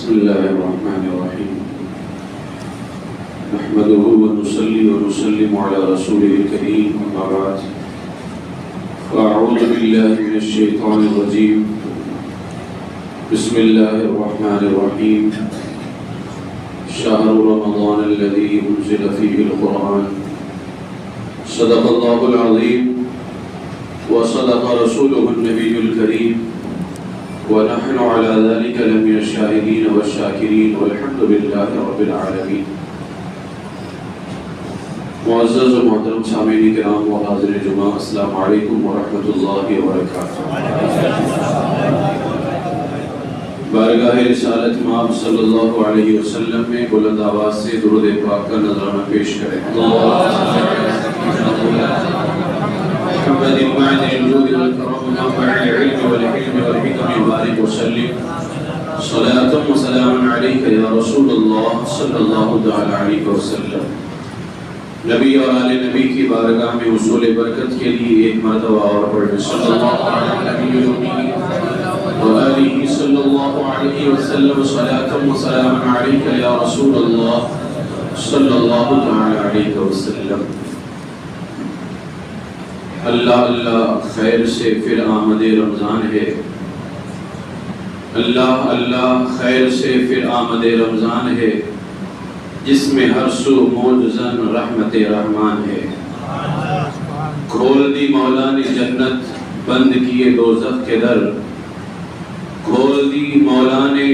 بسم الله الرحمن الرحيم نحمده ونصلي ونسلم على رسوله الكريم أما بعد فأعوذ بالله من الشيطان الرجيم بسم الله الرحمن الرحيم شهر رمضان الذي أنزل فيه القرآن صدق الله العظيم وصدق رسوله النبي الكريم ونحن على ذلك لمن الشاهدين والشاكرين والحمد لله رب العالمين. معزز و محترم سامعین کرام و حاضر جمعہ، السلام علیکم ورحمۃ اللہ وبرکاتہ. بارگاہ رسالت مآب صلی اللہ علیہ وسلم میں بلند آواز سے درود پاک کا نذرانہ پیش کریں. محمد معدن الجود والكرم منبع العلم والحلم والحكم وبارك وسلم صلاة وسلام عليك يا رسول الله صلی اللہ تعالی علیہ وسلم. نبی اور آل نبی کی بارگاہ میں حصول برکت کے لیے ایک مرتبہ اور پڑھیں صلی اللہ علیہ وآلہ صلی اللہ علیہ وسلم صلاة وسلام عليك يا رسول الله صلی اللہ تعالی علیہ وسلم. اللہ اللہ خیر سے پھر آمد رمضان ہے، اللہ اللہ خیر سے پھر آمد رمضان ہے، جس میں ہر سو موجزن رحمت رحمان ہے. کھول دی مولا نے جنت، بند کیے دوزخ کے در. کھول دی مولا نے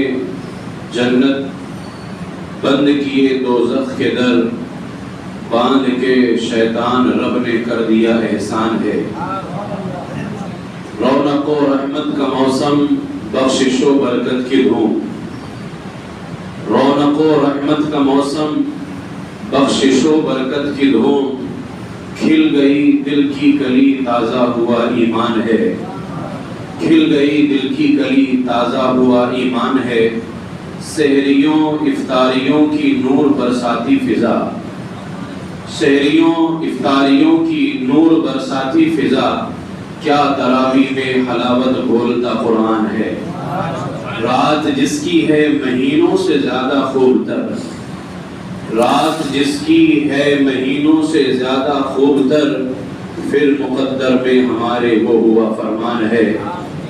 جنت، بند کیے دوزخ کے در. باندھ کے شیطان رب نے کر دیا احسان ہے. رونق و رحمت کا موسم، بخشش و برکت کی دھوم. رونق و رحمت کا موسم، بخشش و برکت کی دھوم. کھل گئی دل کی کلی، تازہ ہوا ایمان ہے. کھل گئی دل کی کلی، تازہ ہوا ایمان ہے. سحریوں افطاریوں کی نور برساتی فضا. سحریوں افطاریوں کی نور برساتی فضا. کیا تراویح میں حلاوت بولتا قرآن ہے. رات جس کی ہے مہینوں سے زیادہ خوب تر. رات جس کی ہے مہینوں سے زیادہ خوب تر. پھر مقدر میں ہمارے وہ ہوا فرمان ہے.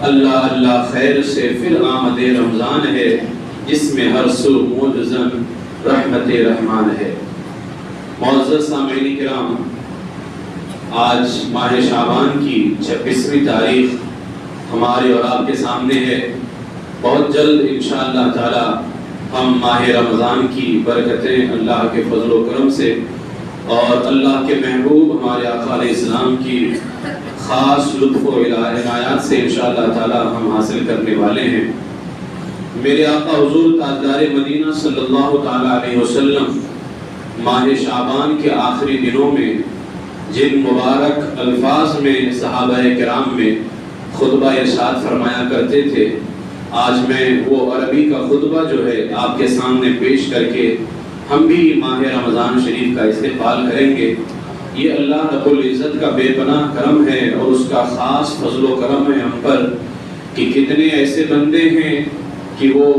اللہ اللہ خیر سے پھر آمد رمضان ہے، جس میں ہر سو موجزن رحمت رحمان ہے. معزز سامعین کرام، آج ماہ شعبان کی 26ویں تاریخ ہمارے اور آپ کے سامنے ہے. بہت جلد انشاءاللہ تعالی ہم ماہ رمضان کی برکتیں اللہ کے فضل و کرم سے اور اللہ کے محبوب ہمارے آقا علیہ السلام کی خاص لطف و عنایات سے انشاءاللہ تعالی ہم حاصل کرنے والے ہیں. میرے آقا حضور تاجدار مدینہ صلی اللہ تعالی علیہ وسلم ماہ شعبان کے آخری دنوں میں جن مبارک الفاظ میں صحابہ کرام میں خطبہ ارشاد فرمایا کرتے تھے، آج میں وہ عربی کا خطبہ جو ہے آپ کے سامنے پیش کر کے ہم بھی ماہ رمضان شریف کا استقبال کریں گے. یہ اللہ رب العزت کا بے پناہ کرم ہے اور اس کا خاص فضل و کرم ہے ہم پر کہ کتنے ایسے بندے ہیں کہ وہ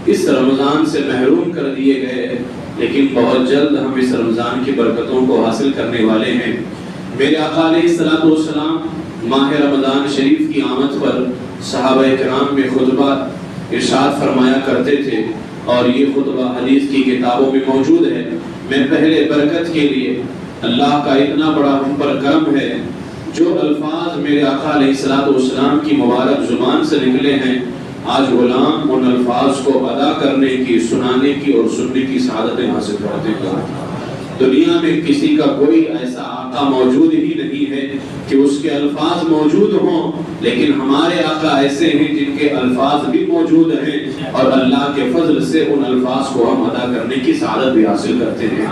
اس رمضان سے محروم کر دیے گئے، لیکن بہت جلد ہم اس رمضان کی برکتوں کو حاصل کرنے والے ہیں. میرے آقا علیہ السلام ماہ رمضان شریف کی آمد پر صحابہ کرام میں خطبہ ارشاد فرمایا کرتے تھے، اور یہ خطبہ حدیث کی کتابوں میں موجود ہے. میں پہلے برکت کے لیے اللہ کا اتنا بڑا ہم پر کرم ہے، جو الفاظ میرے آقا علیہ السلام کی مبارک زبان سے نکلے ہیں، آج غلام ان الفاظ کو ادا کرنے کی، سنانے کی اور سننے کی سعادتیں حاصل کرتے ہیں. دنیا میں کسی کا کوئی ایسا آقا موجود ہی نہیں ہے کہ اس کے الفاظ موجود ہوں، لیکن ہمارے آقا ایسے ہیں جن کے الفاظ بھی موجود ہیں اور اللہ کے فضل سے ان الفاظ کو ہم ادا کرنے کی سعادت بھی حاصل کرتے ہیں.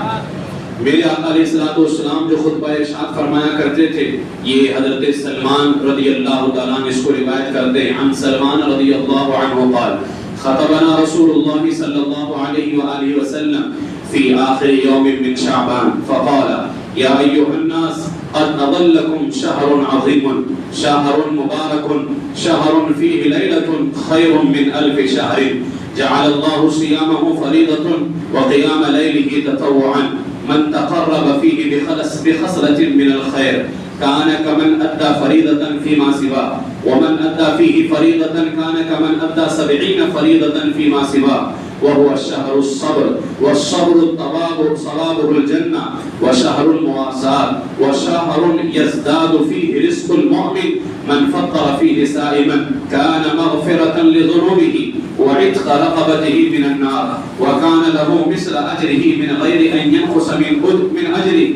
میرے آقا علیہ السلام جو خطبہ ارشاد فرمایا کرتے تھے، یہ حضرت سلمان رضی اللہ تعالیٰ عنہ اس کو روایت کرتے ہیں. عن سلمان رضی اللہ عنہ قال خطبنا رسول اللہ صلی اللہ علیہ وآلہ وسلم فی آخر یوم من شعبان فقال یا ایها الناس قد نظل لكم شهر عظیم شهر مبارک شهر فیه لیلة خیر من 1000 شهر جعل الله صيامه فريضة وقيام ليله تطوعا من تقرب فيه بخصلة من الخير كان كمن أدى فريضة فيما سواه ومن أدى فيه فريضة كان كمن أدى 70 فريضة فيما سواه وهو الشهر الصبر والصبر الطباب صلابه الجنة وشهر المواساة وشهر يزداد فيه رزق المؤمن من فطر فيه سائما كان مغفرة لذنوبه وعتق رقبته من النار وكان له مثل أجره من غير أن ينقص من أجر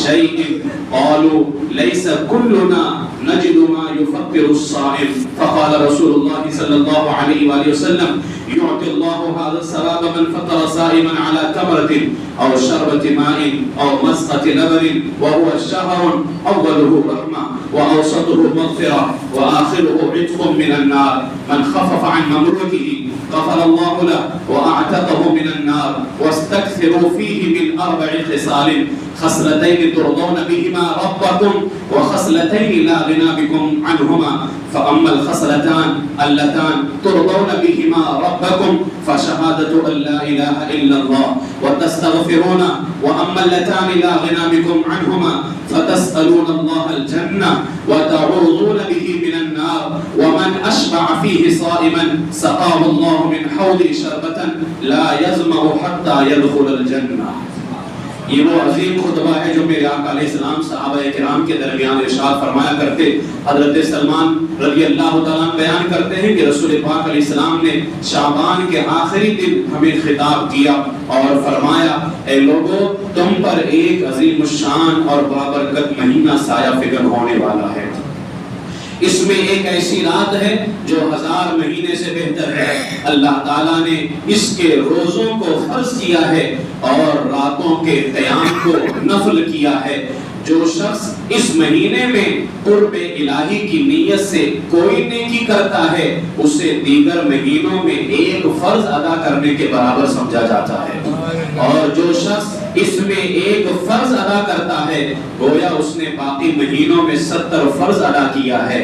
شيء قالوا ليس كلنا نجد ما يفطر الصائم فقال رسول الله صلى الله عليه وآله وسلم يعطي الله هذا الثواب من فطر صائما على تمرة أو شربة ماء أو مسقة لبن وهو الشهر أوله رحمة وأوسطه مغفرة وآخره عتق من النار من خفف عن مملوكه غفر الله له وأعتقه من النار واستكثروا فيه من 4 خصال خصلتين ترضون بهما ربكم وخصلتين لا غنى بكم عنهما فأما الخصلتان اللتان ترضون بهما ربكم فشهادة أن لا إله إلا الله وتستغفرون وأما اللتان لا غنى بكم عنهما فتسألون الله الجنة وتعوذون به من النار ومن أشبع فيه صائما سقاه الله من حوض شربة لا يظمأ حتى يدخل الجنة. یہ وہ عظیم خطبہ ہے جو میرے آقا علیہ السلام صحابہ کرام کے درمیان ارشاد فرمایا کرتے. حضرت سلمان رضی اللہ تعالیٰ بیان کرتے ہیں کہ رسول پاک علیہ السلام نے شعبان کے آخری دن ہمیں خطاب کیا اور فرمایا اے لوگو تم پر ایک عظیم الشان اور بابرکت مہینہ سایہ فکر ہونے والا ہے. اس میں ایک ایسی رات ہے جو 1000 مہینے سے بہتر ہے. اللہ تعالیٰ نے اس کے روزوں کو فرض کیا ہے اور راتوں کے قیام کو نفل کیا ہے. جو شخص اس مہینے میں قرب الہی کی نیت سے کوئی نیکی کرتا ہے اسے دیگر مہینوں میں ایک فرض ادا کرنے کے برابر سمجھا جاتا ہے. اور جو شخص اس میں ایک فرض ادا کرتا ہے گویا اس نے باقی مہینوں میں 70 فرض ادا کیا ہے.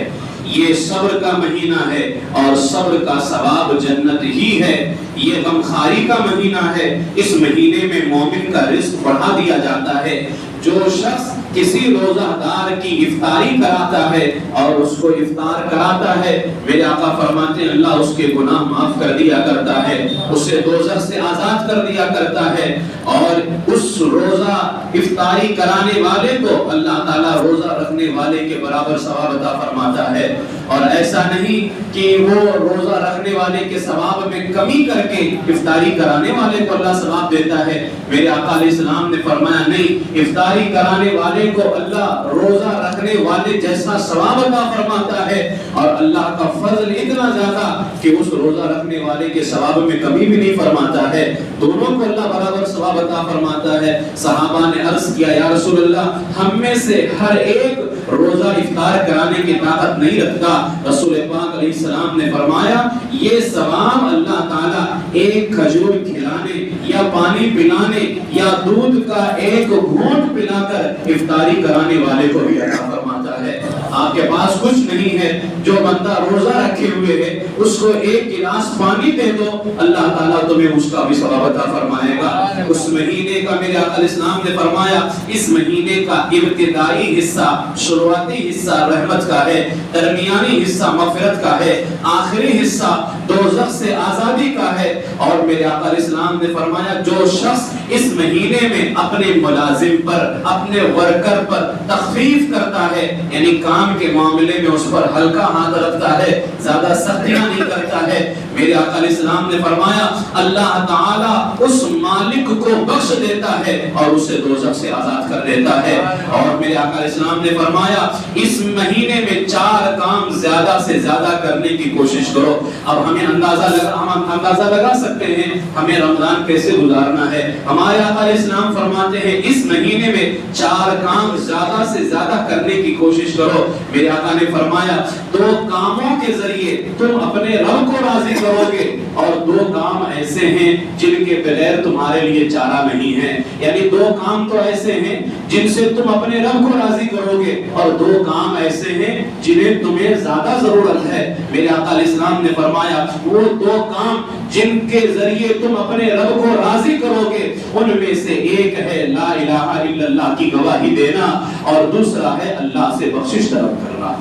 یہ صبر کا مہینہ ہے اور صبر کا ثواب جنت ہی ہے. یہ غمخواری کا مہینہ ہے. اس مہینے میں مومن کا رزق بڑھا دیا جاتا ہے. جو شخص کسی روزہ دار کی افطاری کراتا ہے اور اس کو افطار کراتا ہے میرے آقا فرماتے ہیں اللہ اس کے گناہ معاف کر دیا کرتا ہے, اسے دوزخ سے آزاد کر دیا کرتا ہے. اور اس روزہ افطاری کرانے والے کو اللہ تعالیٰ روزہ رکھنے والے کے برابر ثواب عطا فرماتا ہے. اور ایسا نہیں کہ وہ روزہ رکھنے والے کے ثواب میں کمی کر کے افطاری کرانے والے کو اللہ ثواب دیتا ہے. میرے آقا علیہ السلام نے فرمایا نہیں, افطاری کرانے والے کو اللہ روزہ رکھنے والے جیسا ثواب عطا فرماتا ہے. اور اللہ کا فضل اتنا زیادہ کہ اس روزہ رکھنے والے کے ثواب میں کمی بھی نہیں فرماتا ہے. دونوں کو اللہ برابر ثواب عطا فرماتا ہے. صحابہ نے عرض کیا یا رسول اللہ ہم میں سے ہر ایک روزہ افطار کرانے کی طاقت نہیں رکھتا. رسول پاک علیہ السلام نے فرمایا یہ ثواب اللہ تعالیٰ ایک کھجور کھلانے یا پانی پلانے یا دودھ کا ایک گھونٹ پلا کر افطاری کرانے والے کو بھی عطا فرماتا ہے. آپ کے پاس کچھ نہیں ہے, جو بندہ روزہ رکھے ہوئے ہے اس کو ایک گلاس پانی دے دو اللہ تعالیٰ تمہیں اس کا بھی ثواب عطا فرمائے گا. اس مہینے کا میرے آقا علیہ السلام نے فرمایا اس مہینے کا ابتدائی حصہ شروعاتی حصہ رحمت کا ہے, درمیانی حصہ مغفرت کا ہے, آخری حصہ دوزخ سے آزادی کا ہے. اور میرے آقا علیہ السلام نے فرمایا جو شخص اس مہینے میں اپنے ملازم پر اپنے ورکر پر تخفیف کرتا ہے یعنی کام کے معاملے میں اس پر ہلکا ہاتھ رکھتا ہے, زیادہ سختیاں نہیں کرتا ہے, میرے آقا علیہ السلام نے فرمایا اللہ تعالیٰ اس مالک کو بخش دیتا ہے اور اسے دوزخ سے آزاد کر دیتا ہے. اور میرے آقا علیہ السلام نے فرمایا اس مہینے میں 4 کام زیادہ سے زیادہ کرنے کی کوشش کرو. اب ہمیں اندازہ لگا سکتے ہیں ہمیں رمضان کیسے گزارنا ہے. ہمارے آقا علیہ السلام فرماتے ہیں اس مہینے میں 4 کام زیادہ سے زیادہ کرنے کی کوشش کرو. میرے آقا نے فرمایا 2 کاموں کے ذریعے تم اپنے رب کو راضی کرو گے اور 2 کام ایسے ہیں جن کے بغیر تمہارے لیے چارہ نہیں ہے. یعنی 2 کام تو ایسے ہیں جن سے تم اپنے رب کو راضی کرو گے اور 2 کام ایسے ہیں جنہیں تمہیں زیادہ ضرورت ہے. میرے آقا علیہ السلام نے فرمایا وہ 2 کام جن کے ذریعے تم اپنے رب کو راضی کرو گے ان میں سے ایک ہے لا الہ الا اللہ کی گواہی دینا اور دوسرا ہے اللہ سے بخشش طلب کرنا.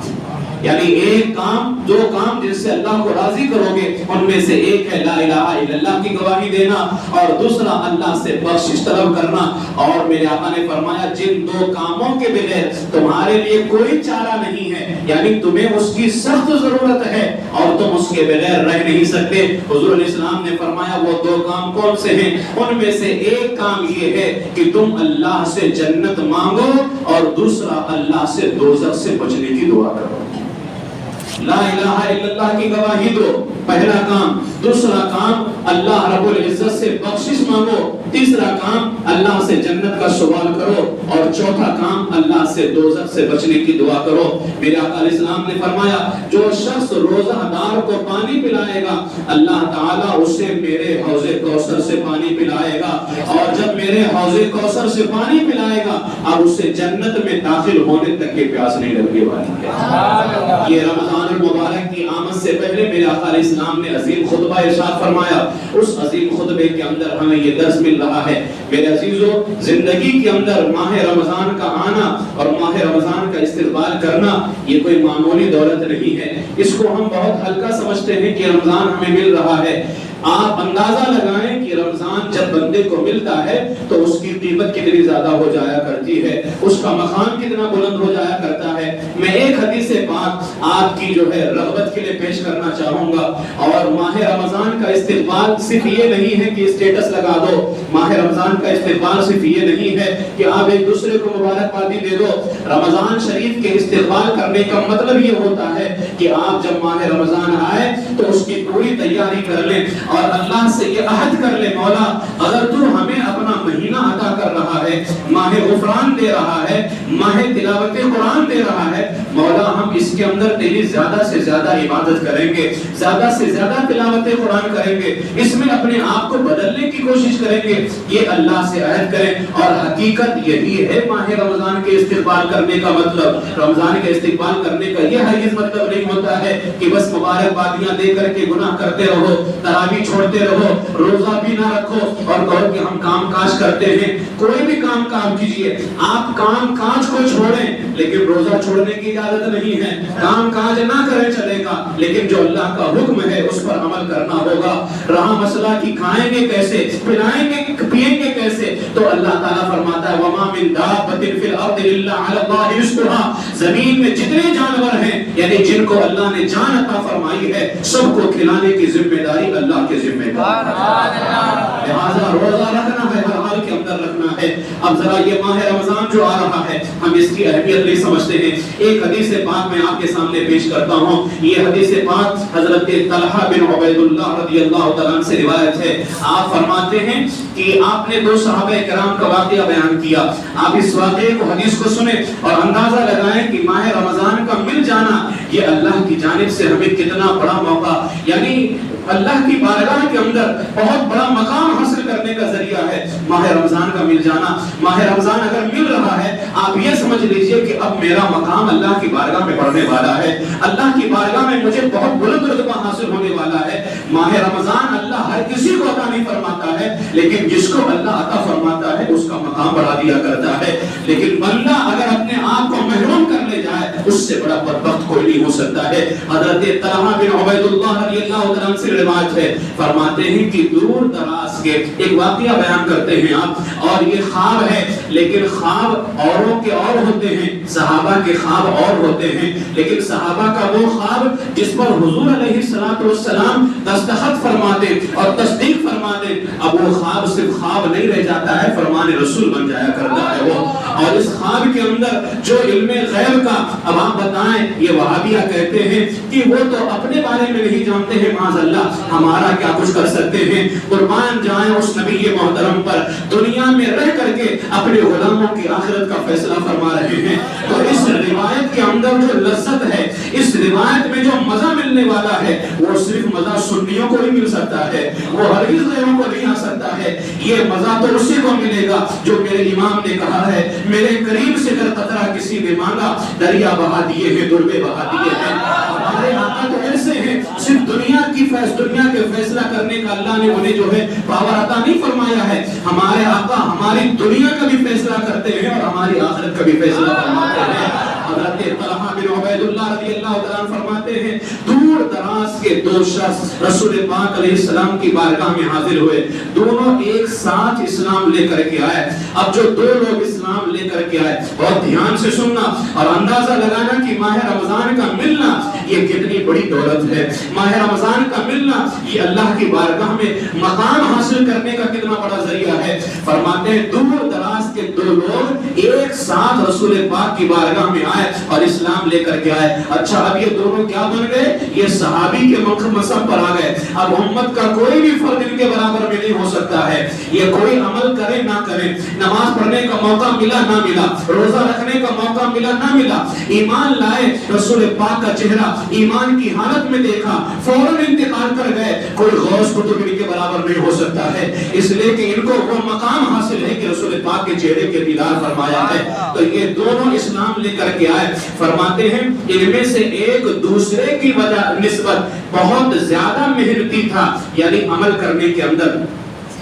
یعنی ایک کام 2 کام جن سے اللہ کو راضی کرو گے ان میں سے ایک ہے لا الہ الا اللہ کی گواہی دینا اور دوسرا اللہ سے بخشش طلب کرنا. اور میرے آقا نے فرمایا جن 2 کاموں کے بغیر تمہارے لیے کوئی چارہ نہیں ہے یعنی تمہیں اس کی سخت ضرورت ہے اور تم اس کے بغیر رہ نہیں سکتے. حضور علیہ السلام نے فرمایا وہ 2 کام کون سے ہیں؟ ان میں سے ایک کام یہ ہے کہ تم اللہ سے جنت مانگو اور دوسرا اللہ سے دوزخ سے بچنے کی دعا کرو. لا الہ الا اللہ کی گواہی دو پہلا کام. دوسرا کام اللہ رب العزت سے بخشش مانگو. تیسرا کام اللہ سے جنت کا سوال کرو اور چوتھا کام اللہ سے دوزخ سے بچنے کی دعا کرو. میرے آقا علیہ السلام نے فرمایا جو شخص روزہ دار کو پانی پلائے گا اللہ تعالیٰ اسے میرے حوض کوثر سے پانی پلائے گا اور جب میرے حوض کوثر سے پانی پلائے گا اب اسے جنت میں داخل ہونے تک کی پیاس نہیں لگنے والی ہے. یہ رمضان المبارک کی آمد سے پہلے میرے آقا علیہ السلام نے عظیم خطبہ ارشاد فرمایا. اس عظیم خطبے کے اندر ہمیں یہ درس مل رہا ہے میرے عزیزو زندگی کے اندر ماہ رمضان کا آنا اور ماہ رمضان کا استقبال کرنا یہ کوئی معمولی دولت نہیں ہے. اس کو ہم بہت ہلکا سمجھتے ہیں کہ رمضان ہمیں مل رہا ہے. آپ اندازہ لگائیں کہ رمضان جب بندے کو ملتا ہے تو اس کی قیمت کتنی زیادہ ہو جایا کرتی ہے, اس کا مقام کتنا بلند ہو جایا کرتا ہے. میں ایک حدیث پاک آپ کی جو ہے رغبت کے لیے پیش کرنا چاہوں گا. اور ماہ رمضان کا استقبال صرف یہ نہیں ہے کہ اسٹیٹس لگا دو. ماہ رمضان کا استقبال صرف یہ نہیں ہے کہ آپ ایک دوسرے کو مبارکبادی دے دو. رمضان شریف کے استقبال کرنے کا مطلب یہ ہوتا ہے کہ آپ جب ماہ رمضان آئے تو اس کی پوری تیاری کر لیں اور اللہ سے یہ عہد کر لے مولا اگر تو ہمیں اپنا مہینہ عطا کر رہا ہے, ماہ غفران دے رہا ہے, ماہ تلاوت قرآن دے رہا ہے, مولا ہم اس کے اندر تیری زیادہ سے زیادہ عبادت کریں گے, زیادہ سے زیادہ تلاوت قرآن کریں گے, اس میں اپنے آپ کو بدلنے کی کوشش کریں گے. یہ اللہ سے عہد کریں اور حقیقت یہی ہے ماہ رمضان کے استقبال کرنے کا مطلب. رمضان کے استقبال کرنے کا یہ ہرگز مطلب نہیں ہوتا ہے کہ بس مبارکبادیاں دے کر کے گناہ کرتے رہو, تراویح چھوڑتے رہو, روزہ بھی نہ رکھو اور کہو کہ ہم کام کاج کرتے ہیں. کوئی بھی کام کیجئے, آپ کام کاج کو چھوڑیں لیکن روزہ چھوڑنے کی اجازت نہیں ہے. کام کاج نہ کریں چلے گا لیکن جو اللہ کا حکم ہے اس پر عمل کرنا ہوگا. رہا مسئلہ کہ کھائیں گے کیسے, پلائیں گے, پیئیں گے کیسے, تو اللہ تعالیٰ فرماتا ہے وَمَا مِن دَابَّةٍ فِي الْأَرْضِ إِلَّا عَلَى اللَّهِ رِزْقُهَا. زمین میں جتنے جانور ہیں یعنی جن کو اللہ نے جان عطا فرمائی ہے سب کو کھلانے کی ذمہ داری اللہ کے ذمہ داری. لہذا روزہ رکھنا ہے, ہر حال کے اندر رکھنا ہے. اب ذرا یہ ماہ رمضان جو آ رہا ہے ہم اس کی اہمیت نہیں سمجھتے ہیں. ایک حدیث پاک میں آپ کے سامنے پیش کرتا ہوں. یہ حدیث پاک حضرت طلحہ بن عبید اللہ رضی اللہ تعالیٰ عنہ سے روایت ہے. آپ فرماتے ہیں کہ آپ نے 2 صحابہ کرام کا واقعہ بیان کیا. آپ اس واقعے کو حدیث کو سنیں اور اندازہ لگائیں کہ ماہ رمضان کا مل جانا یہ اللہ کی جانب سے ہمیں کتنا بڑا موقع یعنی اللہ کی بارگاہ کے اندر بہت بڑا مقام حاصل کرنے کا ذریعہ ہے ماہ رمضان کا مل جانا. ماہ رمضان اگر مل رہا ہے آپ یہ سمجھ لیجئے کہ اب میرا مقام اللہ کی بارگاہ میں بڑھنے والا ہے, اللہ کی بارگاہ میں مجھے بہت بلند رتبہ حاصل ہونے والا ہے. ماہ رمضان اللہ ہر کسی کو عطا نہیں فرماتا ہے لیکن جس کو اللہ عطا فرماتا ہے اس کا مقام بڑھا دیا کرتا ہے. لیکن بندہ اگر اپنے آپ کو محروم کر لے جائے اس سے بڑا بدبخت کوئی نہیں ہو سکتا ہے. حضرت طلحہ بن عبید اللہ رضی اللہ تعالیٰ عنہ سے روایت ہے, فرماتے ہیں کہ دور دراز کے ایک واقعہ بیان کرتے ہیں آپ اور یہ خواب ہے لیکن خواب اوروں کے اور ہوتے ہیں, صحابہ کے خواب اور ہوتے ہیں لیکن صحابہ کا وہ خواب جس پر حضور علیہ السلام دستخط فرماتے اور تصدیق فرماتے اب وہ خواب صرف خواب نہیں رہ جاتا ہے, فرمان رسول بن جایا کرتا ہے وہ. اور اس خواب کے اندر جو علم غیب کا اب آپ بتائیں یہ وہابیہ کہتے ہیں کہ وہ تو اپنے بارے میں نہیں جانتے ہیں, معاذ اللہ ہمارا کیا کچھ کر سکتے ہیں. قربان جائیں اس نبی محترم پر, دنیا میں رہ کر کے اپنے غلاموں کی آخرت کا فیصلہ فرما رہے ہیں. تو اس روایت کے اندر جو لذت ہے, اس روایت میں جو مزہ ملنے والا ہے وہ صرف مزہ سنیوں کو ہی مل سکتا ہے, وہ ہرگز غیروں کو نہیں آ سکتا ہے. یہ مزہ تو اسی کو ملے گا جو میرے امام نے کہا ہے میرے قریب سے اگر قطرہ کسی نے مانگا دریا بہا دیے ہیں, دربے بہا دیے ہیں. دنیا کے فیصلہ کرنے کا اللہ نے انہیں جو ہے پاور عطا نہیں فرمایا ہے. ہمارے آقا ہماری دنیا کا بھی فیصلہ کرتے ہیں اور ہماری آخرت کا بھی فیصلہ فرماتے ہیں. حضرت طلحہ بن عبید اللہ رضی اللہ تعالیٰ عنہ فرماتے ہیں دور دراز کے دو شخص رسول پاک علیہ السلام کی بارگاہ میں حاضر ہوئے. دونوں ایک ساتھ اسلام لے کر کے آئے. اب جو دو لوگ اسلام لے کر کے آئے, بہت دھیان سے سننا اور اندازہ لگانا کہ ماہ رمضان کا ملنا یہ کتنی بڑی دولت ہے. ماہ رمضان کا ملنا یہ اللہ کی بارگاہ میں مقام حاصل کرنے کا کتنا بڑا ذریعہ ہے. فرماتے ہیں دور دراز کے دو لوگ ایک ساتھ رسول پاک کی بارگاہ میں آئے اور اسلام لے کر کے آئے. اچھا, اب یہ دونوں کیا بن گئے؟ یہ صحابی کے منصب پر آ گئے. اب امت کا کوئی بھی فرد ان کے برابر میں نہیں ہو سکتا ہے. یہ کوئی عمل کرے نہ کرے, نماز پڑھنے کا موقع ملا نہ ملا, روزہ رکھنے کا موقع ملا نہ ملا, ایمان لائے, رسول پاک کا چہرہ ایمان کی حالت میں دیکھا, فوراً انتقال کر گئے. کوئی غوث قطب ان کے برابر نہیں ہو سکتا ہے, اس لیے کہ ان کو وہ مقام حاصل ہے کہ رسول پاک کے چہرے کے دیدار فرمایا ہے. تو یہ دونوں اسلام لے کر کے آئے. فرماتے ہیں ان میں سے ایک دوسرے کی وجہ نسبت بہت زیادہ محنتی تھا, یعنی عمل کرنے کے اندر.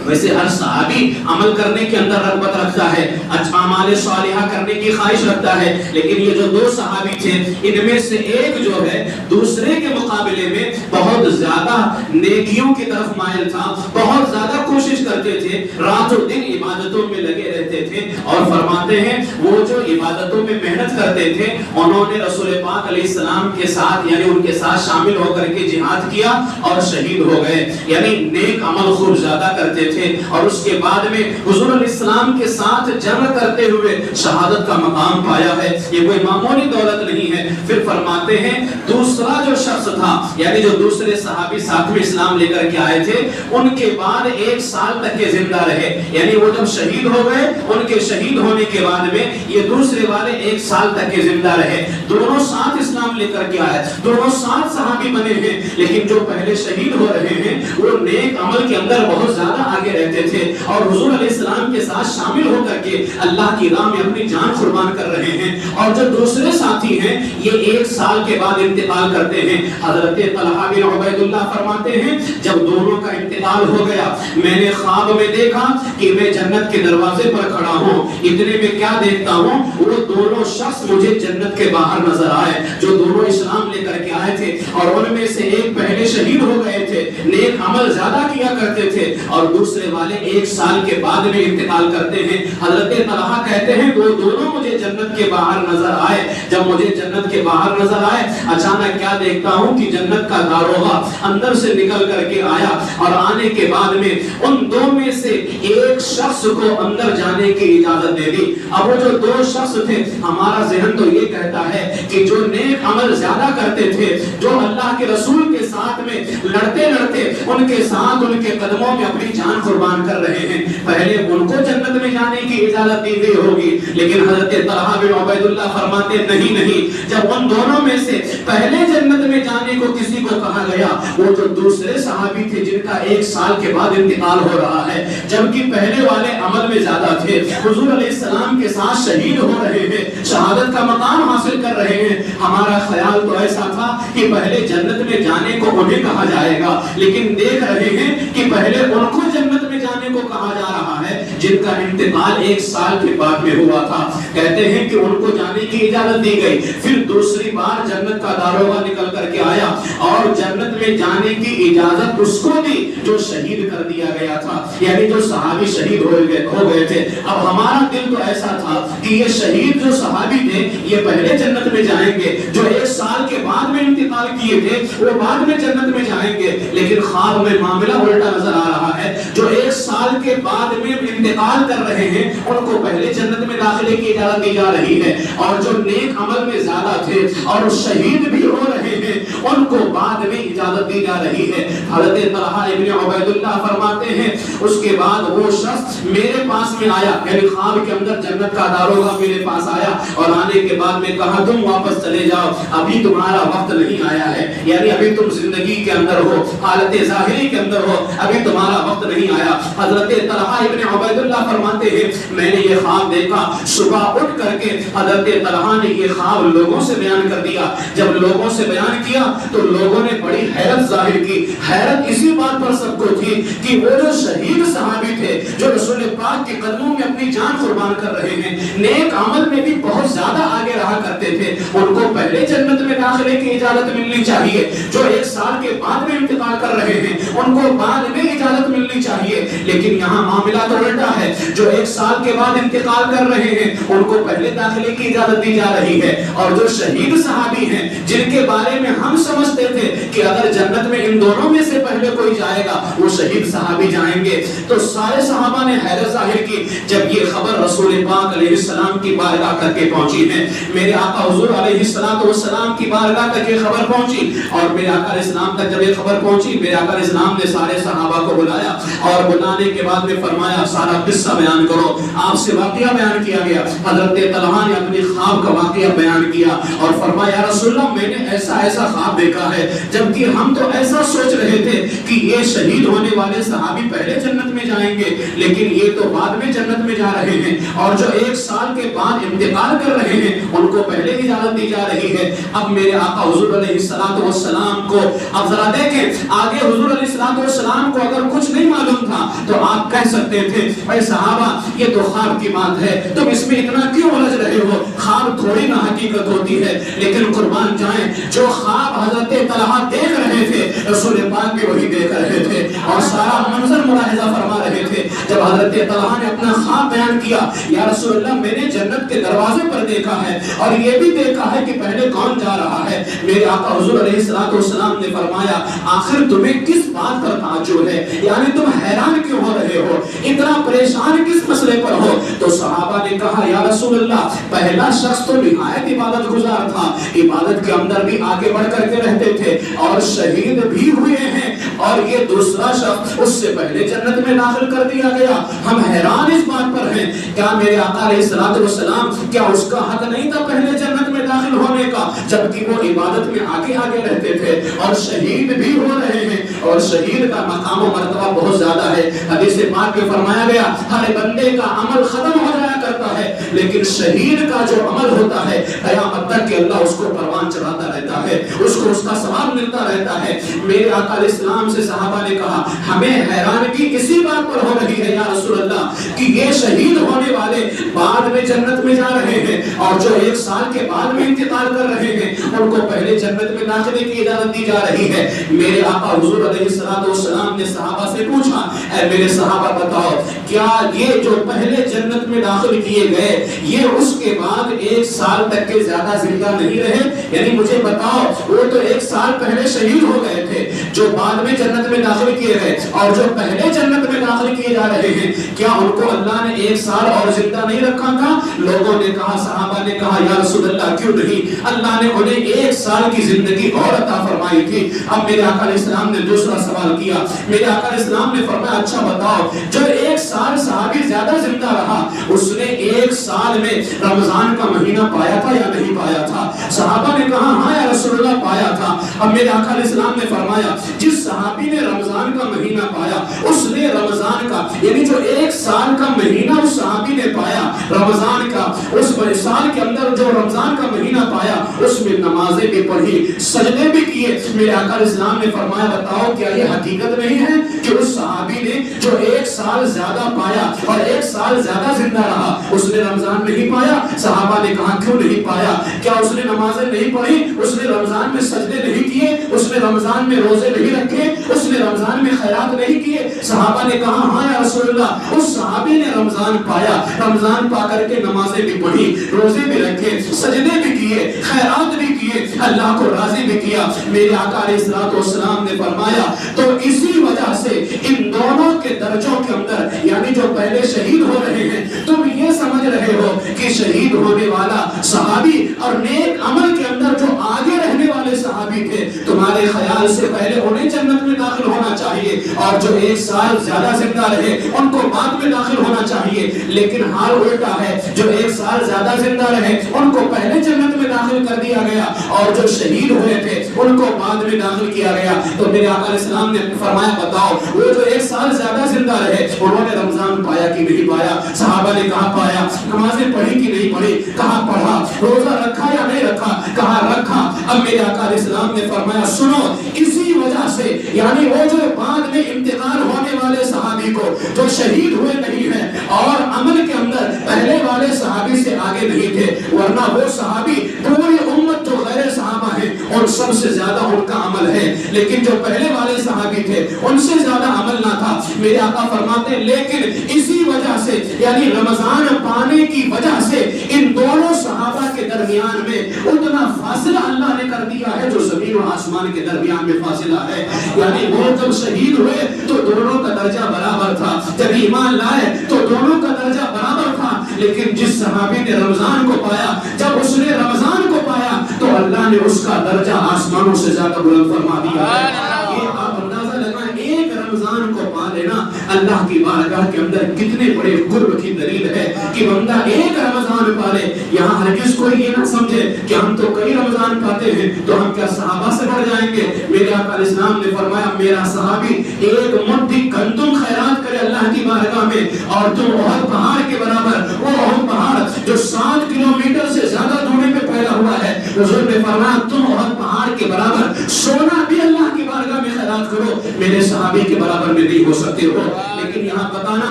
ویسے ہر صحابی عمل کرنے کے اندر رغبت رکھتا ہے, اچھا اعمال صالحہ کرنے کی خواہش رکھتا ہے, لیکن یہ جو دو صحابی تھے ان میں سے ایک جو ہے دوسرے کے مقابلے میں بہت زیادہ نیکیوں کی طرف مائل تھا, بہت زیادہ کوشش کرتے تھے, رات و دن عبادتوں میں لگے رہتے تھے. اور فرماتے ہیں وہ جو عبادتوں میں محنت کرتے تھے انہوں نے رسول پاک علیہ السلام کے ساتھ یعنی ان کے ساتھ شامل ہو کر کے جہاد کیا اور شہید ہو گئے. یعنی نیک عمل خوب زیادہ کرتے تھے اور اس کے بعد میں حضور علیہ السلام کے ساتھ جنگ کرتے ہوئے شہادت کا مقام پایا ہے. یہ کوئی معمولی دولت نہیں ہے. پھر فرماتے ہیں دوسرا جو شخص تھا یعنی جو دوسرے صحابی ساتھ میں اسلام لے کر کے آئے تھے ان کے بعد ایک سال تک کے زندہ رہے. یعنی وہ جب شہید ہو گئے ان کے شہید ہونے کے بعد میں یہ دوسرے والے ایک سال تک کے زندہ رہے. دونوں ساتھ اسلام لے کر کے آئے, دونوں ساتھ صحابی بنے ہیں, لیکن جو پہلے شہید ہو رہے ہیں وہ نیک عمل کے اندر بہت زیادہ آگے رہتے تھے اور حضور علیہ السلام کے ساتھ شامل ہو کر کے اللہ کی راہ میں اپنی جان قربان کر رہے ہیں. اور جو دوسرے ساتھی ہیں یہ ایک سال کے بعد انتقال کرتے ہیں. حضرت طلحہ بن عبید اللہ فرماتے ہیں جب دونوں کا انتقال ہو گیا میں نے خواب میں دیکھا کہ میں جنت کے دروازے پر کھڑا ہوں. اتنے میں کیا دیکھتا ہوں, وہ دونوں شخص مجھے جنت کے باہر نظر آئے جو دونوں اسلام لے کر کے آئے تھے اور ان میں سے ایک پہلے شہید ہو گئے تھے, نیک عمل زیادہ کیا کرتے تھے, اور دوسرے والے ایک سال کے بعد میں انتقال کرتے ہیں. حضرت طلحہ کہتے ہیں وہ دونوں مجھے جنت کے باہر نظر آئے. جب مجھے جنت کے باہر نظر آئے اچانک کیا دیکھتا ہوں کہ جنت کا داروغہ اندر سے نکل کر کے آیا اور آنے کے بعد میں ان دو میں سے ایک شخص کو اندر جانے کی اجازت دے دی. اب وہ جو دو شخص تھے ہمارا ذہن تو یہ کہتا ہے کہ جو نیک عمل زیادہ کرتے تھے, جو اللہ کے رسول کے ساتھ میں لڑتے لڑتے ان کے ساتھ ان کے قدموں میں اپنی جان قربان کر رہے ہیں, پہلے ان کو جنت میں جانے کی اجازت دی گئی ہوگی. لیکن حضرت طلحہ بن عبید اللہ فرماتے نہیں, جب ان دونوں میں سے پہلے جنت میں جانے کو کسی کو کہا گیا وہ جو دوسرے صحابی تھے جن کا ایک سال کے بعد انتقال ہو رہا ہے جبکہ پہلے والے عمل میں زیادہ تھے, حضور علیہ السلام کے ساتھ شہید ہو رہے ہیں, شہادت کا مقام حاصل کر رہے ہیں. ہمارا خیال تو ایسا تھا کہ پہلے جنت میں جانے کو انہیں کہا جائے گا, لیکن دیکھ رہے ہیں کہ پہلے ان کو جنت میں جانے کو کہا جا رہا ہے جن کا انتقال ایک سال کے بعد میں ہوا تھا. کہتے ہیں کہ ان کو جانے کی اجازت دی گئی. پھر دوسری بار جنت کا داروغہ نکل کر کے آیا اور جنت میں جانے کی اجازت اس کو دی جو شہید کر دیا گیا تھا, یعنی جو صحابی شہید ہو گئے تھے. اب ہمارا دل تو ایسا تھا کہ یہ شہید جو صحابی تھے یہ پہلے جنت میں جائیں گے, جو ایک سال کے بعد میں انتقال کیے تھے وہ بعد میں جنت میں جائیں گے. لیکن خواب میں معاملہ الٹا نظر آ رہا ہے, جو ایک سال کے بعد میں انتقال کر رہے ہیں ان کو پہلے جنت میں داخلے کی اجازت دی جا رہی ہے, اور جو نیک عمل میں زیادہ تھے اور شہید بھی ہو رہے ہیں ان کو بعد میں اجازت دی جا رہی ہے. حضرت طلحہ ابن عبید اللہ فرماتے ہیں اس کے بعد وہ شخص میرے پاس میں آیا, یعنی خواب کے اندر جنت کا داروغہ میرے پاس آیا اور آنے کے بعد میں کہا تم واپس چلے جاؤ, ابھی تمہارا وقت نہیں آیا ہے, یعنی ابھی تم زندگی کے اندر ہو, حالت ظاہری کے اندر ہو, ابھی تمہارا وقت نہیں آیا. حضرت طلحہ ابن عبید عبید اللہ فرماتے ہیں میں نے یہ خواب دیکھا، صبح اٹھ کر کے حضرت طلحہ نے یہ خواب لوگوں سے بیان کر دیا۔ جب لوگوں سے بیان کیا تو لوگوں نے بڑی حیرت ظاہر کی۔ حیرت اسی بات پر سب کو تھی کہ وہ جو شہید صحابی تھے جو رسول پاک کے قدموں میں اپنی جان قربان کر رہے ہیں، نیک عمل میں بھی بہت زیادہ آگے رہا کرتے تھے، ان کو پہلے جنت میں داخلے کی اجازت ملنی چاہیے۔ جو 1 سال کے بعد میں انتقال کر رہے ہیں ان کو بعد میں اجازت ملنی چاہیے، لیکن یہاں معاملہ تو الٹا ہے۔ جو 1 سال کے بعد انتقال کر رہے ہیں ان کو پہلے داخلے کی اجازت دی جا رہی ہے، اور جو شہید صحابی ہیں جن کے بارے میں ہم سمجھتے تھے کہ اگر جنت میں ان دونوں میں سے پہلے کوئی جائے گا وہ شہید صحابی جائیں گے، تو سارے صحابہ نے حیرت ظاہر کی جب یہ خبر رسول پاک علیہ السلام کی بارگاہ تک پہنچی ہے۔ میرے آقا حضور علیہ السلام کی بارگاہ تک یہ خبر پہنچی، اور میرے آقا علیہ السلام تک جب یہ خبر پہنچی میرے آقا علیہ السلام نے سارے صحابہ کو بلایا، اور بلانے کے بعد میں فرمایا سارا قصہ بیان کرو۔ آپ سے واقعہ بیان کیا گیا، حضرت طلحہ نے اپنی خواب کا واقعہ بیان کیا اور فرمایا یا رسول اللہ میں نے ایسا ایسا خواب دیکھا ہے، جبکہ ہم تو ایسا سوچ رہے تھے کہ یہ شہید ہونے والے صحابی پہلے جنت میں جائیں گے، لیکن یہ تو بعد میں جنت میں جا رہے ہیں، اور جو 1 سال کے بعد انتقال کر رہے ہیں ان کو پہلے اجازت دی جا رہی ہے۔ اب میرے آقا حضور علیہ السلام کو اب ذرا دیکھیں، آگے حضور علیہ السلام کو اگر کچھ نہیں معلوم تھا تو آپ کہہ سکتے تھے اے صحابہ یہ تو خواب کی بات ہے، تم اس میں اتنا کیوں الجھ رہے ہو، خواب تھوڑی نہ حقیقت ہوتی ہے۔ لیکن قربان جائیں جو خواب حضرت طلحہ دیکھ رہے تھے رسول پاک بھی وہی دیکھ رہے تھے، اور سارا منظر ملاحظہ فرما رہے تھے۔ جب حضرت طلحہ نے اپنا خواب بیان کیا یا رسول اللہ میں نے جنت کے دروازے پر دیکھا ہے اور یہ بھی دیکھا ہے کہ پہلے کون جا رہا ہے، میرے آقا حضور علیہ السلام نے فرمایا آخر تمہیں کس بات پر تعجب ہے، یعنی تم حیران کیوں ہو رہے ہو، اتنا پریشان کس مسئلے پر ہو؟ تو صحابہ نے کہا یا رسول اللہ پہلا شخص تو نہایت عبادت گزار تھا، عبادت کے اندر بھی آگے بڑھ کر کے رہتے تھے اور شہید بھی ہوئے ہیں، اور یہ دوسرا شخص اس سے پہلے جنت میں داخل کر دیا گیا، ہم حیران اس بات پر ہیں کیا میرے آقا علیہ السلام کیا اس کا حق نہیں تھا پہلے جنت میں داخل ہونے کا، جبکہ وہ عبادت میں آگے آگے رہتے تھے اور شہید بھی ہو رہے ہیں، اور شہید کا مقام و مرتبہ بہت زیادہ ہے۔ حدیث پاک میں فرمایا گیا ہر بندے کا عمل ختم ہو جایا کرتا ہے، لیکن شہید کا جو عمل ہوتا ہے قیامت تک کہ اللہ اس کو پروان چڑھاتا رہتا ہے، اس کو اس کا ثواب ملتا رہتا ہے۔ میرے آقا علیہ السلام سے صحابہ نے کہا ہمیں حیرانگی اسی بات پر ہو رہی ہے یا رسول اللہ کہ یہ شہید ہونے والے بعد میں جنت میں جا رہے ہیں، اور جو 1 سال کے بعد میں انتقال کر رہے ہیں ان کو پہلے جنت میں داخلے کی اجازت دی جا رہی ہے۔ میرے آقا حضور علیہ السلام نے صحابہ سے پوچھا اے میرے صحابہ بتاؤ کیا یہ جو پہلے جنت میں داخل کیے گئے یہ اس کے بعد 1 سال تک کے زیادہ زندہ نہیں رہے؟ یعنی مجھے بتاؤ وہ تو 1 سال پہلے شہید ہو گئے تھے، جو بعد میں جنت میں داخل کیے گئے اور جو پہلے جنت میں داخل کیے جا رہے ہیں کیا ان کو اللہ نے 1 سال اور زندہ نہیں رکھا تھا؟ لوگوں نے کہا صحابہ نے کہا یا رسول اللہ کیوں نہیں، اللہ نے انہیں 1 سال کی زندگی اور عطا فرمائی تھی۔ اب میرے آقا علیہ السلام نے دوسرا سوال کیا، میرے آقا علیہ السلام نے فرمایا اچھا بتاؤ جو 1 سال صحابی زیادہ زندہ رہا اس نے 1 سال میں رمضان کا مہینہ پایا تھا یا نہیں پایا تھا؟ صحابہ نے کہا ہاں یا رسول اللہ پایا تھا۔ اب میرے آقا علیہ السلام نے فرمایا جس صحابی نے رمضان کا مہینہ پایا اس نے رمضان کا یعنی جو 1 سال کا مہینہ اس صحابی نے پایا رمضان کا، اس سال کے اندر جو رمضان کا مہینہ پایا اس میں نمازیں بھی پڑھی، سجدے بھی کیے۔ میرے آقا علیہ السلام نے فرمایا بتاؤ کیا یہ حقیقت نہیں ہے کہ اس صحابی نے جو 1 سال زیادہ پایا اور 1 سال زیادہ زندہ رہا اس نے رمضان نہیں پایا؟ صحابہ نے کہا کیوں نہیں پایا؟ کیا اس نے نمازیں نہیں پڑھی، اس نے رمضان میں سجدے نہیں کیے، اس نے رمضان میں روزے نہیں رکھے، اس نے رمضان میں خیرات نہیں کیے؟ صحابہ نے کہا ہاں یا رسول اللہ اس صحابی نے رمضان پایا، رمضان پا کر کے نمازیں بھی پڑھی، روزے بھی رکھے، سجدے بھی کیے، خیرات بھی کیے، اللہ کو راضی بھی کیا۔ میرے آقا علیہ السلام نے فرمایا تو اسی وجہ سے ان دونوں کے درجوں کے اندر یعنی جو پہلے شہید ہو رہے ہیں تم یہ سمجھ رہے ہو کہ شہید ہونے والا صحابی اور نیک عمل کے اندر جو آگے رہنے والے صحابی صحابی تھے تمہارے خیال سے پہلے انہیں جنت میں داخل ہونا چاہیے، اور جو 1 سال زیادہ زندہ رہے ان کو بعد میں داخل ہونا چاہیے، لیکن حال الٹا ہے، جو 1 سال زیادہ زندہ رہے ان کو پہلے جنت میں داخل کر دیا گیا، اور جو شہید ہوئے تھے ان کو بعد میں داخل کیا گیا۔ تو میرے آقا علیہ السلام نے فرمایا بتاؤ وہ جو 1 سال زیادہ زندہ رہے انہوں نے رمضان پایا کہ نہیں پایا؟ صحابہ نے کہا پایا۔ نمازیں پڑھی کہ نہیں پڑھی؟ کہا پڑھا۔ روزہ رکھا یا نہیں رکھا؟ کہا رکھا۔ اب میرے آقا علیہ السلام نے فرمایا سنو، اسی وجہ سے یعنی وہ جو بعد میں انتقال ہونے والے صحابی کو جو شہید ہوئے نہیں ہیں اور عمل کے اندر پہلے والے صحابی سے آگے نہیں تھے، ورنہ وہ صحابی پوری امت جو غیر صحابہ ہیں ان سب سے زیادہ ان کا عمل ہے، لیکن جو پہلے والے صحابی تھے ان سے زیادہ عمل نہ تھا۔ میرے آقا فرماتے ہیں لیکن اسی وجہ سے یعنی رمضان پانے کی وجہ سے ان دونوں صحابہ کے درمیان میں اتنا فاصلہ اللہ نے کر دیا ہے جو زمین و آسمان کے درمیان میں فاصلہ ہے، یعنی وہ جب شہید ہوئے تو دونوں کا درجہ برابر تھا، جب ایمان لائے تو دونوں کا درجہ برابر تھا، لیکن جس صحابی نے رمضان کو پایا جب اس نے رمضان کو پایا تو اللہ نے اس کا درجہ آسمانوں سے زیادہ بلند فرما دیا ہے۔ یہ آپ اندازہ لگائیں ایک رمضان کو پا لینا اللہ کی بارگاہ کے اندر کتنے بڑے قرب کی دلیل ہے کہ بندہ ایک رمضان پا لے۔ یہاں ہرگز کوئی یہ نہ سمجھے کہ ہم تو کئی رمضان پاتے ہیں تو ہم کیا صحابہ سے بڑھ جائیں گے۔ میرے آقا علیہ السلام نے فرمایا میرا صحابی ایک مٹھی گندم خیرات کرے اللہ کی بارگاہ میں اور تم احد پہاڑ کے برابر، وہ احد پہاڑ جو 7 کلومیٹر سے زیادہ دوری پہ پھیلا ہوا ہے، حضور نے فرمایا تم احد پہاڑ کے برابر سونا بھی اللہ کی بارگاہ میں خیرات کرو، میرے صحابی کے برابر میں نہیں ہو سکتے ہو۔ لیکن یہاں بتانا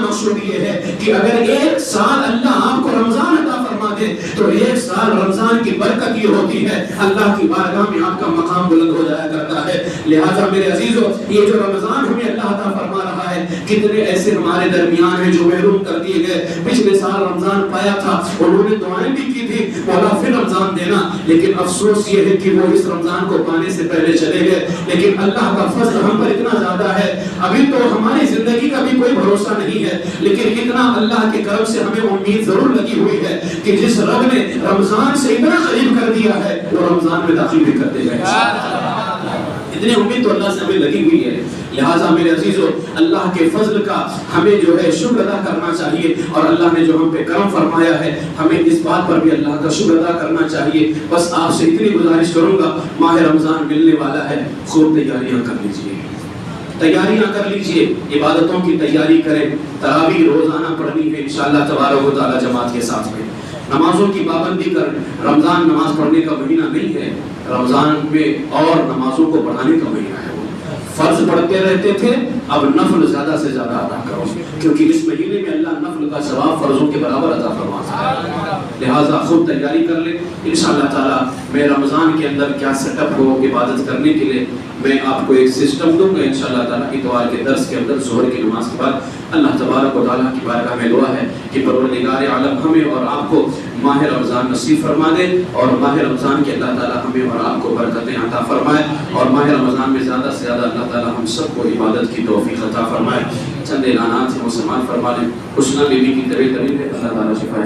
مقصود یہ ہے کہ اگر 1 سال اللہ آپ کو رمضان عطا فرما دے تو 1 سال رمضان کی برکت یہ ہوتی ہے اللہ کی بارگاہ میں آپ کا مقام بلند ہو جایا کرتا ہے۔ لہٰذا میرے عزیزو یہ جو رمضان ہمیں اللہ عطا فرما رہا ہے، کتنے ایسے ہمارے درمیان ہیں جو محروم کر دیے گئے، پچھلے سال رمضان پایا تھا انہوں نے دعائیں بھی کی تھی مولا پھر رمضان دینا، لیکن افسوس یہ ہے کہ وہ اس رمضان کو پانے سے پہلے چلے گئے۔ لیکن اللہ کا فضل ہم پر اتنا زیادہ ہے، ابھی تو ہماری زندگی کا بھی کوئی بھروسہ نہیں ہے، لیکن اتنا اللہ کے کرم سے ہمیں امید ضرور لگی ہوئی ہے کہ جس رب نے رمضان سے اتنا قریب کر دیا ہے وہ رمضان میں داخل بھی کر دے گا۔ اتنی امید تو اللہ سے ہمیں لگی ہوئی ہے۔ لہٰذا میرے عزیزو اللہ کے فضل کا ہمیں جو ہے شکر ادا کرنا چاہیے، اور اللہ نے جو ہم پہ کرم فرمایا ہے ہمیں اس بات پر بھی اللہ کا شکر ادا کرنا چاہیے۔ بس آپ سے اتنی گزارش کروں گا، ماہ رمضان ملنے والا ہے، خوب تیاریاں کر لیجئے، تیاریاں کر لیجئے، عبادتوں کی تیاری کریں، تراویح روزانہ پڑھنی ہے انشاءاللہ تبارک و تعالی جماعت کے ساتھ میں، نمازوں کی پابندی کر۔ رمضان نماز پڑھنے کا مہینہ نہیں ہے، رمضان میں اور نمازوں کو بڑھانے کا مہینہ ہے۔ فرض پڑھتے رہتے تھے، اب نفل زیادہ سے زیادہ ادا کرو، کیونکہ اس مہینے میں اللہ نفل کا ثواب فرضوں کے برابر عطا فرماتا ہے۔ لہٰذا خود تیاری کر لیں انشاءاللہ تعالیٰ۔ میں رمضان کے اندر کیا سیٹ اپ ہو عبادت کرنے کے لیے میں آپ کو ایک سسٹم دوں گا انشاءاللہ تعالیٰ۔ اتوار کے درس کے اندر ظہر کی نماز کے بعد اللہ تبارک و تعالیٰ کی بارگاہ میں دعا ہے کہ پروردگار عالم ہمیں اور آپ کو ماہ رمضان نصیب فرما دے، اور ماہ رمضان کے اللہ تعالیٰ ہمیں اور آپ کو برکتیں عطا فرمائے، اور ماہ رمضان میں زیادہ سے زیادہ اللہ تعالیٰ ہم سب کو عبادت کی توفیق عطا فرمائے۔ چند اعلانات سے وہ سماعت فرما لیں۔ حسنہ بی بی کی طبیعت ہے، اللہ تعالیٰ شفا